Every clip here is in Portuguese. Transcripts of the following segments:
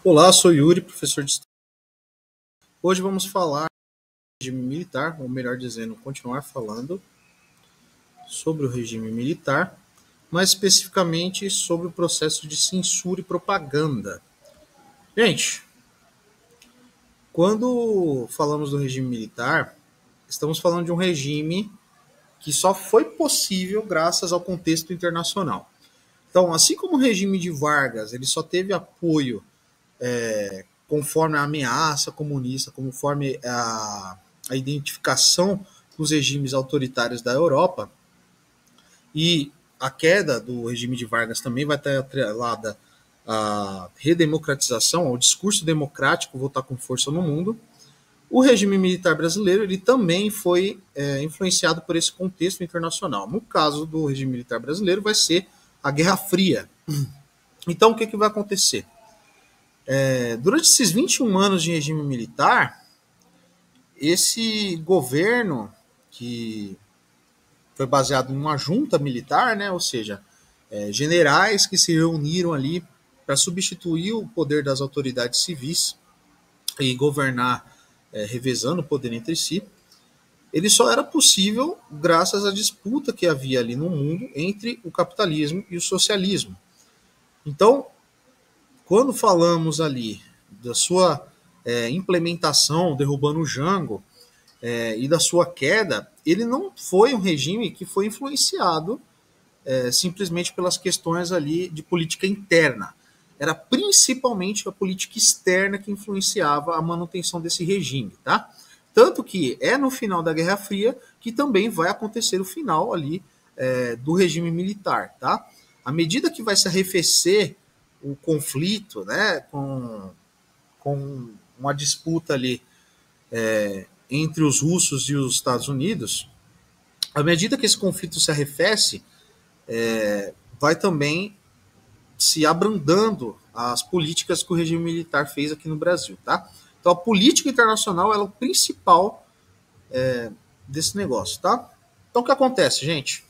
Olá, sou Yuri, professor de História. Hoje vamos falar do regime militar, ou melhor dizendo, continuar falando sobre o regime militar, mais especificamente sobre o processo de censura e propaganda. Gente, quando falamos do regime militar, estamos falando de um regime que só foi possível graças ao contexto internacional. Então, assim como o regime de Vargas, ele só teve apoio conforme a ameaça comunista, conforme a identificação dos regimes autoritários da Europa, e a queda do regime de Vargas também vai estar atrelada à redemocratização, ao discurso democrático voltar com força no mundo. O regime militar brasileiro ele também foi influenciado por esse contexto internacional. No caso do regime militar brasileiro, vai ser a Guerra Fria. Então, o que vai acontecer? Durante esses 21 anos de regime militar, esse governo, que foi baseado em uma junta militar, né, ou seja, generais que se reuniram ali para substituir o poder das autoridades civis e governar revezando o poder entre si, ele só era possível graças à disputa que havia ali no mundo entre o capitalismo e o socialismo. Então, quando falamos ali da sua implementação, derrubando o Jango, e da sua queda, ele não foi um regime que foi influenciado simplesmente pelas questões ali de política interna. Era principalmente a política externa que influenciava a manutenção desse regime, tá? Tanto que é no final da Guerra Fria que também vai acontecer o final ali do regime militar, tá? À medida que vai se arrefecer o conflito, né, com uma disputa ali entre os russos e os Estados Unidos, à medida que esse conflito se arrefece, vai também se abrandando as políticas que o regime militar fez aqui no Brasil, tá? Então a política internacional é o principal desse negócio, tá? Então o que acontece, gente?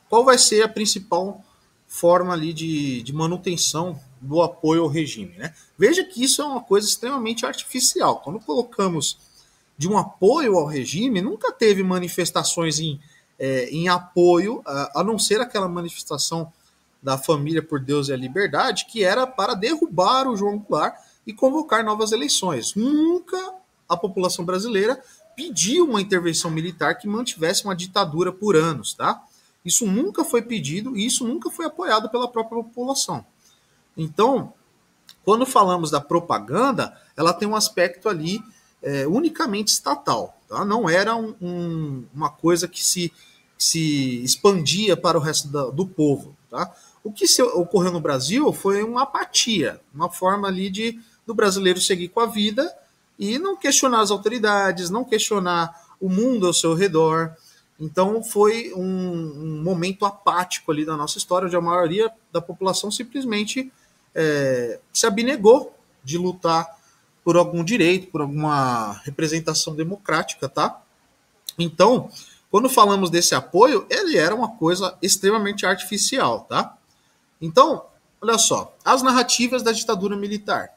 Qual vai ser a principal forma ali de manutenção do apoio ao regime, né? Veja que isso é uma coisa extremamente artificial. Quando colocamos de um apoio ao regime, nunca teve manifestações em apoio, a não ser aquela manifestação da Família por Deus e a Liberdade, que era para derrubar o João Goulart e convocar novas eleições. Nunca a população brasileira pediu uma intervenção militar que mantivesse uma ditadura por anos, tá? Isso nunca foi pedido e isso nunca foi apoiado pela própria população. Então, quando falamos da propaganda, ela tem um aspecto ali unicamente estatal, tá? Não era uma coisa que se expandia para o resto do povo, tá? O que ocorreu no Brasil foi uma apatia, uma forma ali do brasileiro seguir com a vida e não questionar as autoridades, não questionar o mundo ao seu redor. Então foi um momento apático ali da nossa história, onde a maioria da população simplesmente se abnegou de lutar por algum direito, por alguma representação democrática, tá? Então, quando falamos desse apoio, ele era uma coisa extremamente artificial, tá? Então, olha só, as narrativas da ditadura militar,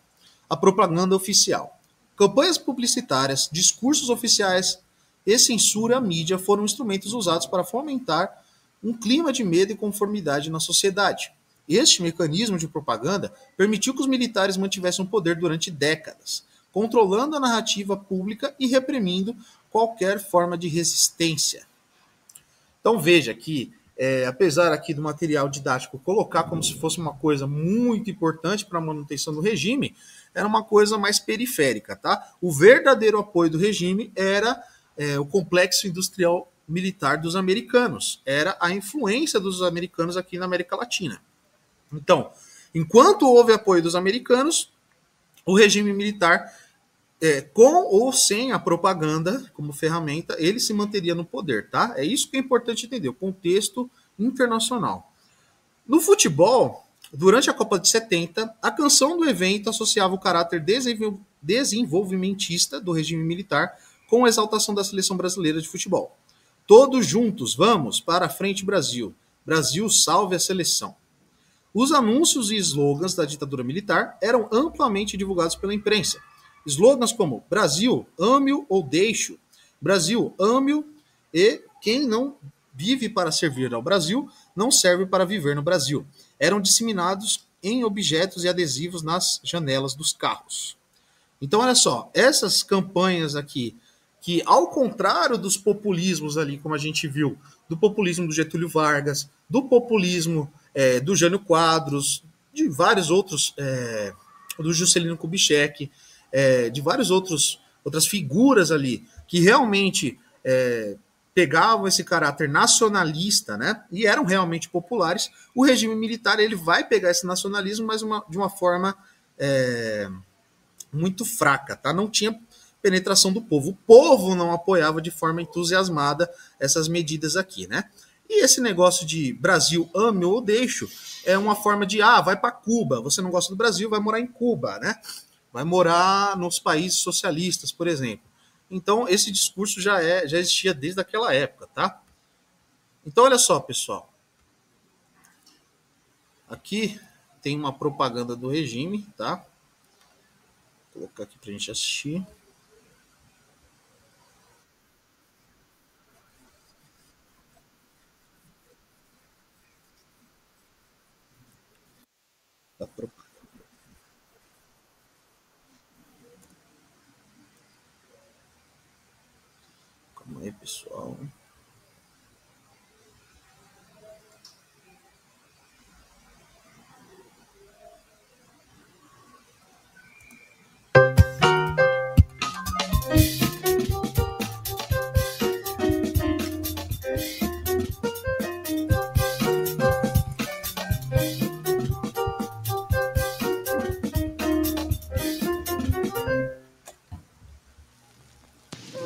a propaganda oficial, campanhas publicitárias, discursos oficiais e censura à mídia foram instrumentos usados para fomentar um clima de medo e conformidade na sociedade. Este mecanismo de propaganda permitiu que os militares mantivessem o poder durante décadas, controlando a narrativa pública e reprimindo qualquer forma de resistência. Então veja que, apesar aqui do material didático colocar como se fosse uma coisa muito importante para a manutenção do regime, era uma coisa mais periférica, tá? O verdadeiro apoio do regime era o complexo industrial militar dos americanos, era a influência dos americanos aqui na América Latina. Então, enquanto houve apoio dos americanos, o regime militar, com ou sem a propaganda como ferramenta, ele se manteria no poder, tá? É isso que é importante entender, o contexto internacional. No futebol, durante a Copa de 70, a canção do evento associava o caráter desenvolvimentista do regime militar com a exaltação da seleção brasileira de futebol. Todos juntos, vamos para a frente, Brasil. Brasil, salve a seleção. Os anúncios e slogans da ditadura militar eram amplamente divulgados pela imprensa. Slogans como Brasil, ame-o ou deixe-o. Brasil, ame-o e quem não vive para servir ao Brasil não serve para viver no Brasil. Eram disseminados em objetos e adesivos nas janelas dos carros. Então, olha só, essas campanhas aqui, que ao contrário dos populismos ali, como a gente viu, do populismo do Getúlio Vargas, do populismo do Jânio Quadros, de vários outros, do Juscelino Kubitschek, de várias outras figuras ali, que realmente pegavam esse caráter nacionalista, né, e eram realmente populares, o regime militar ele vai pegar esse nacionalismo, mas de uma forma muito fraca, tá? Não tinha penetração do povo. O povo não apoiava de forma entusiasmada essas medidas aqui, né? E esse negócio de Brasil ame ou deixo é uma forma de, vai para Cuba, você não gosta do Brasil, vai morar em Cuba, né? Vai morar nos países socialistas, por exemplo. Então, esse discurso já existia desde aquela época, tá? Então, olha só, pessoal. Aqui tem uma propaganda do regime, tá? Vou colocar aqui pra gente assistir. Da propaganda. Calma aí, pessoal.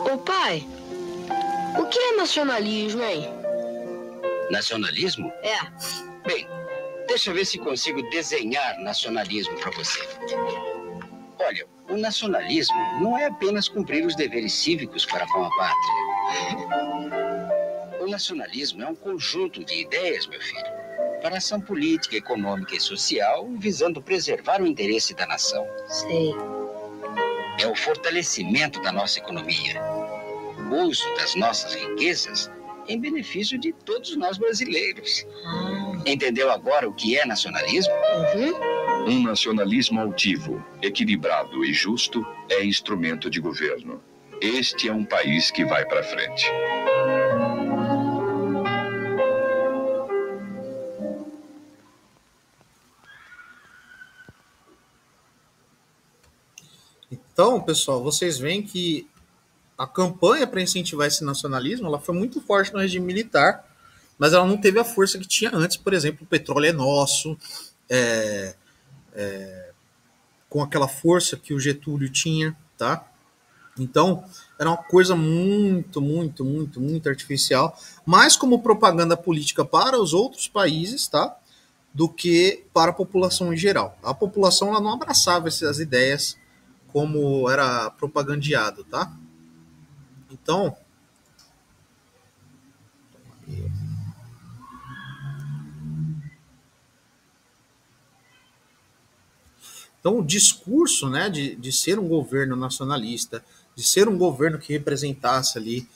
Ô pai, o que é nacionalismo, hein? Nacionalismo? É. Bem, deixa eu ver se consigo desenhar nacionalismo para você. Olha, o nacionalismo não é apenas cumprir os deveres cívicos para com a pátria. O nacionalismo é um conjunto de ideias, meu filho, para ação política, econômica e social, visando preservar o interesse da nação. Sei. É o fortalecimento da nossa economia, o uso das nossas riquezas em benefício de todos nós brasileiros. Entendeu agora o que é nacionalismo? Uhum. Um nacionalismo altivo, equilibrado e justo é instrumento de governo. Este é um país que vai para frente. Então, pessoal, vocês veem que a campanha para incentivar esse nacionalismo ela foi muito forte no regime militar, mas ela não teve a força que tinha antes. Por exemplo, o petróleo é nosso, com aquela força que o Getúlio tinha, tá? Então, era uma coisa muito, muito, muito, muito artificial, mais como propaganda política para os outros países, tá? Do que para a população em geral. A população ela não abraçava essas ideias como era propagandeado, tá? Então, o discurso, né, de ser um governo nacionalista, de ser um governo que representasse ali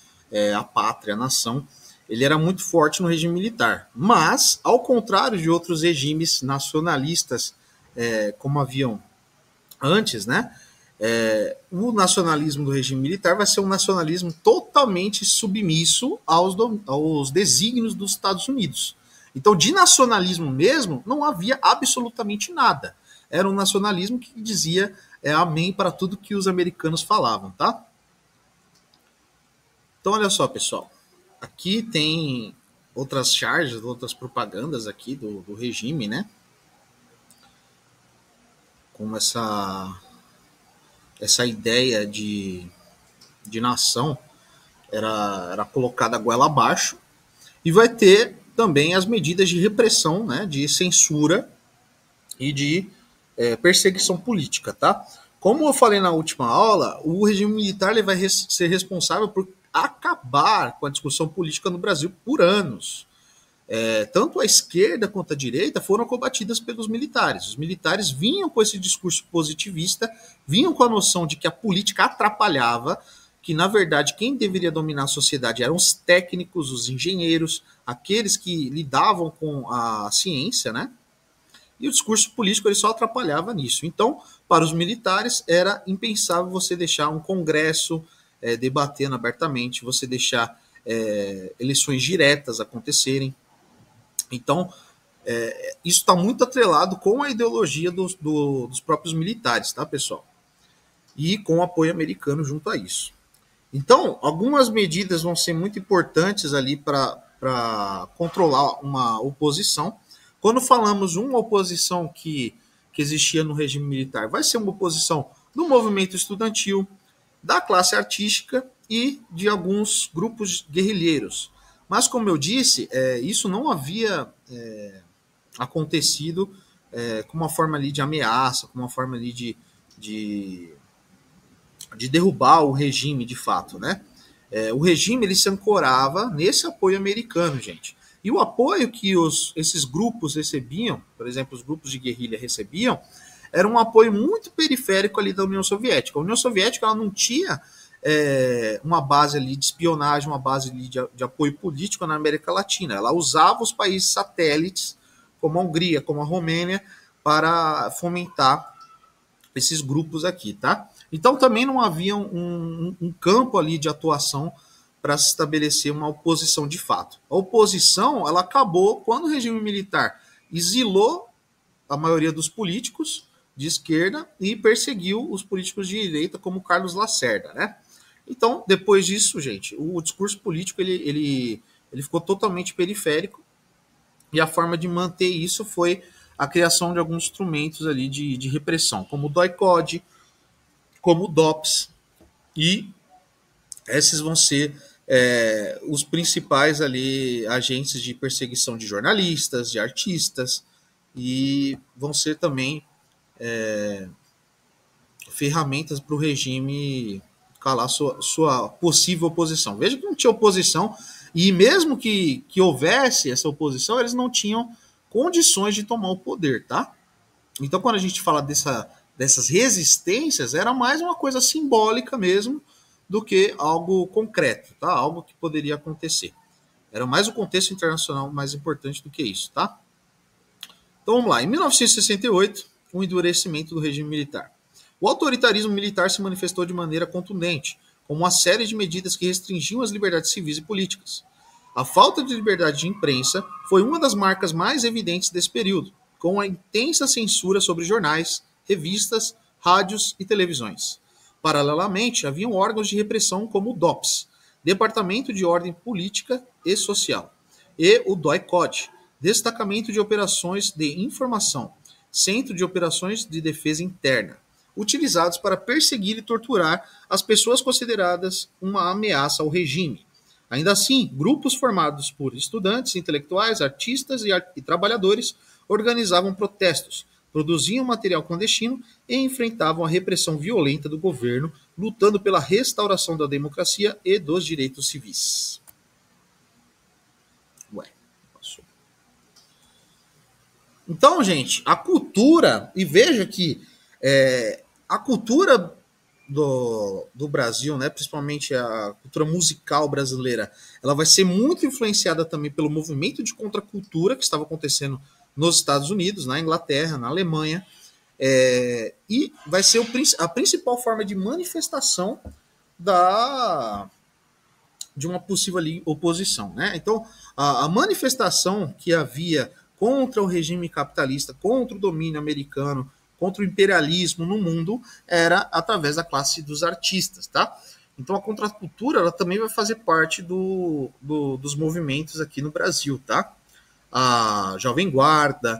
a pátria, a nação, ele era muito forte no regime militar. Mas, ao contrário de outros regimes nacionalistas, como haviam antes, né, o nacionalismo do regime militar vai ser um nacionalismo totalmente submisso aos desígnios dos Estados Unidos. Então, de nacionalismo mesmo, não havia absolutamente nada. Era um nacionalismo que dizia amém para tudo que os americanos falavam, tá? Então, olha só, pessoal. Aqui tem outras charges, outras propagandas aqui do regime, né? Com essa ideia de nação era colocada a goela abaixo, e vai ter também as medidas de repressão, né, de censura e de perseguição política, tá? Como eu falei na última aula, o regime militar ele vai ser responsável por acabar com a discussão política no Brasil por anos. Tanto a esquerda quanto a direita foram combatidas pelos militares. Os militares vinham com esse discurso positivista, vinham com a noção de que a política atrapalhava, que, na verdade, quem deveria dominar a sociedade eram os técnicos, os engenheiros, aqueles que lidavam com a ciência, né? E o discurso político ele só atrapalhava nisso. Então, para os militares, era impensável você deixar um congresso debatendo abertamente, você deixar eleições diretas acontecerem. Então, isso está muito atrelado com a ideologia dos próprios militares, tá, pessoal? E com o apoio americano junto a isso. Então, algumas medidas vão ser muito importantes ali para controlar uma oposição. Quando falamos uma oposição que existia no regime militar, vai ser uma oposição do movimento estudantil, da classe artística e de alguns grupos guerrilheiros. Mas, como eu disse, isso não havia acontecido com uma forma ali de ameaça, com uma forma ali de derrubar o regime de fato, né? O regime ele se ancorava nesse apoio americano, gente. E o apoio que esses grupos recebiam, por exemplo, os grupos de guerrilha recebiam, era um apoio muito periférico ali da União Soviética. A União Soviética ela não tinha uma base ali de espionagem, uma base ali de apoio político na América Latina. Ela usava os países satélites, como a Hungria, como a Romênia, para fomentar esses grupos aqui, tá? Então também não havia um campo ali de atuação para se estabelecer uma oposição de fato. A oposição ela acabou quando o regime militar exilou a maioria dos políticos de esquerda e perseguiu os políticos de direita, como Carlos Lacerda, né? Então, depois disso, gente, o discurso político ele ficou totalmente periférico e a forma de manter isso foi a criação de alguns instrumentos ali de repressão, como o DOI-CODE, como o DOPS, e esses vão ser os principais ali agentes de perseguição de jornalistas, de artistas, e vão ser também ferramentas para o regime calar sua possível oposição. Veja que não tinha oposição, e mesmo que houvesse essa oposição, eles não tinham condições de tomar o poder, tá? Então, quando a gente fala dessas resistências, era mais uma coisa simbólica mesmo do que algo concreto, tá? Algo que poderia acontecer. Era mais o contexto internacional mais importante do que isso, tá? Então, vamos lá. Em 1968, o endurecimento do regime militar. O autoritarismo militar se manifestou de maneira contundente, como uma série de medidas que restringiam as liberdades civis e políticas. A falta de liberdade de imprensa foi uma das marcas mais evidentes desse período, com a intensa censura sobre jornais, revistas, rádios e televisões. Paralelamente, haviam órgãos de repressão como o DOPS, Departamento de Ordem Política e Social, e o DOI-CODE, Destacamento de Operações de Informação, Centro de Operações de Defesa Interna, utilizados para perseguir e torturar as pessoas consideradas uma ameaça ao regime. Ainda assim, grupos formados por estudantes, intelectuais, artistas e trabalhadores organizavam protestos, produziam material clandestino e enfrentavam a repressão violenta do governo, lutando pela restauração da democracia e dos direitos civis. Passou. Então, gente, a cultura, e veja que a cultura do Brasil, né, principalmente a cultura musical brasileira, ela vai ser muito influenciada também pelo movimento de contracultura que estava acontecendo nos Estados Unidos, na Inglaterra, na Alemanha, e vai ser a principal forma de manifestação de uma possível ali, oposição, né? Então, a manifestação que havia contra o regime capitalista, contra o domínio americano, contra o imperialismo no mundo, era através da classe dos artistas, tá? Então a contracultura ela também vai fazer parte dos movimentos aqui no Brasil, tá? A Jovem Guarda,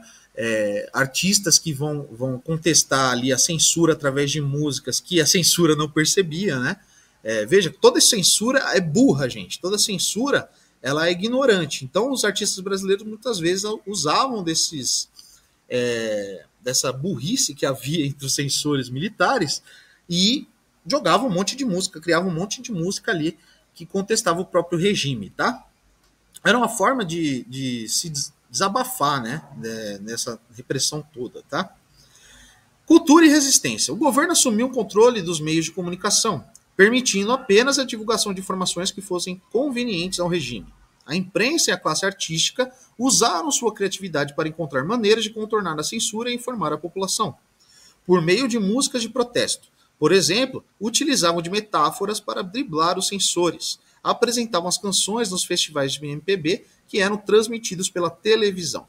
artistas que vão contestar ali a censura através de músicas que a censura não percebia, né? Veja, toda censura é burra, gente. Toda censura ela é ignorante. Então os artistas brasileiros muitas vezes usavam dessa burrice que havia entre os censores militares e jogavam um monte de música, criavam um monte de música ali que contestava o próprio regime, tá? Era uma forma de se desabafar, né, nessa repressão toda, tá? Cultura e resistência. O governo assumiu o controle dos meios de comunicação, permitindo apenas a divulgação de informações que fossem convenientes ao regime. A imprensa e a classe artística usaram sua criatividade para encontrar maneiras de contornar a censura e informar a população, por meio de músicas de protesto. Por exemplo, utilizavam de metáforas para driblar os censores, apresentavam as canções nos festivais de MPB que eram transmitidos pela televisão.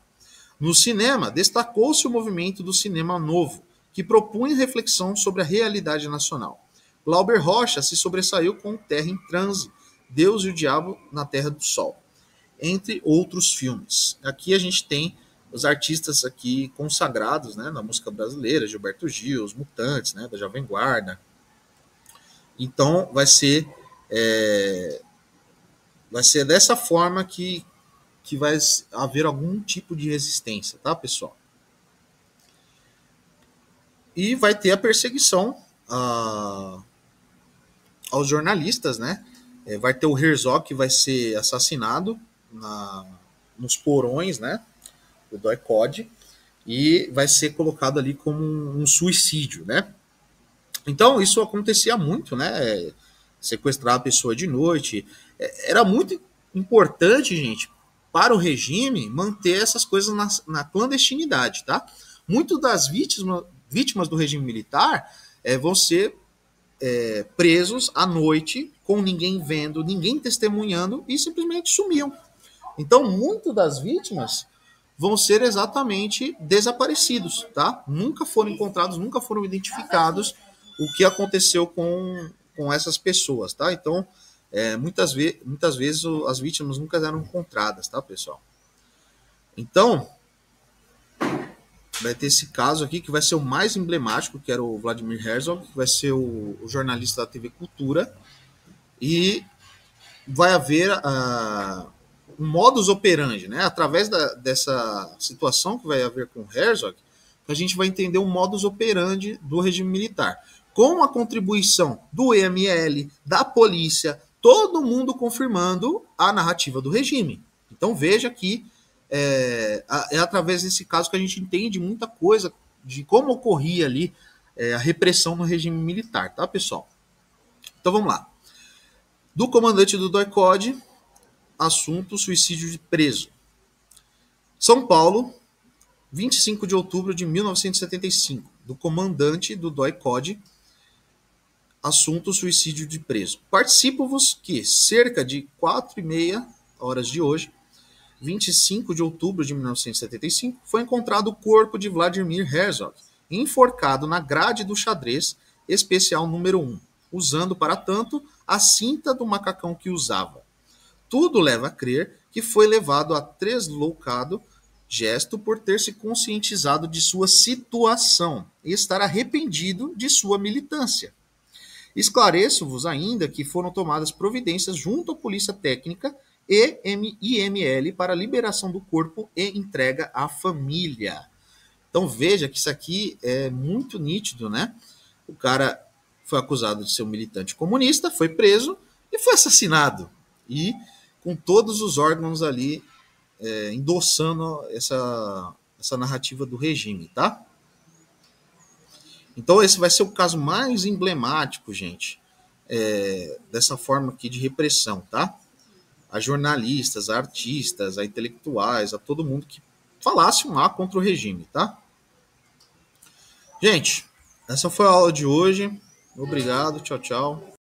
No cinema, destacou-se o movimento do cinema novo, que propunha reflexão sobre a realidade nacional. Glauber Rocha se sobressaiu com Terra em Transe, Deus e o Diabo na Terra do Sol, entre outros filmes. Aqui a gente tem os artistas aqui consagrados, né, na música brasileira, Gilberto Gil, os Mutantes, né, da Jovem Guarda. Então vai ser dessa forma que vai haver algum tipo de resistência, tá, pessoal? E vai ter a perseguição aos jornalistas, né? Vai ter o Herzog, que vai ser assassinado nos porões, né, do DOI-CODE, e vai ser colocado ali como um suicídio, né? Então, isso acontecia muito, né? Sequestrar a pessoa de noite. Era muito importante, gente, para o regime manter essas coisas na clandestinidade, tá? Muitas das vítimas do regime militar vão ser presos à noite, com ninguém vendo, ninguém testemunhando, e simplesmente sumiam. Então, muitas das vítimas vão ser exatamente desaparecidos, tá? Nunca foram encontrados, nunca foram identificados o que aconteceu com essas pessoas, tá? Então, muitas vezes as vítimas nunca eram encontradas, tá, pessoal? Então, vai ter esse caso aqui que vai ser o mais emblemático, que era o Vladimir Herzog, que vai ser o jornalista da TV Cultura, e vai haver um modus operandi, né? Através dessa situação que vai haver com o Herzog, a gente vai entender o modus operandi do regime militar. Com a contribuição do EML, da polícia, todo mundo confirmando a narrativa do regime. Então veja que é através desse caso que a gente entende muita coisa de como ocorria ali a repressão no regime militar, tá, pessoal? Então vamos lá. Do comandante do DOI-CODE, assunto suicídio de preso. São Paulo, 25 de outubro de 1975. Do comandante do DOI-CODE, assunto suicídio de preso. Participo-vos que, cerca de 4h30 horas de hoje, 25 de outubro de 1975, foi encontrado o corpo de Vladimir Herzog, enforcado na grade do xadrez especial número 1, usando, para tanto, a cinta do macacão que usava. Tudo leva a crer que foi levado a tresloucado gesto por ter se conscientizado de sua situação e estar arrependido de sua militância. Esclareço-vos ainda que foram tomadas providências junto à Polícia Técnica e IML para a liberação do corpo e entrega à família. Então veja que isso aqui é muito nítido, né? O cara foi acusado de ser um militante comunista, foi preso e foi assassinado. E com todos os órgãos ali endossando essa narrativa do regime, tá? Então esse vai ser o caso mais emblemático, gente, dessa forma aqui de repressão, tá? A jornalistas, a artistas, a intelectuais, a todo mundo que falasse um A contra o regime, tá? Gente, essa foi a aula de hoje. Obrigado, tchau, tchau.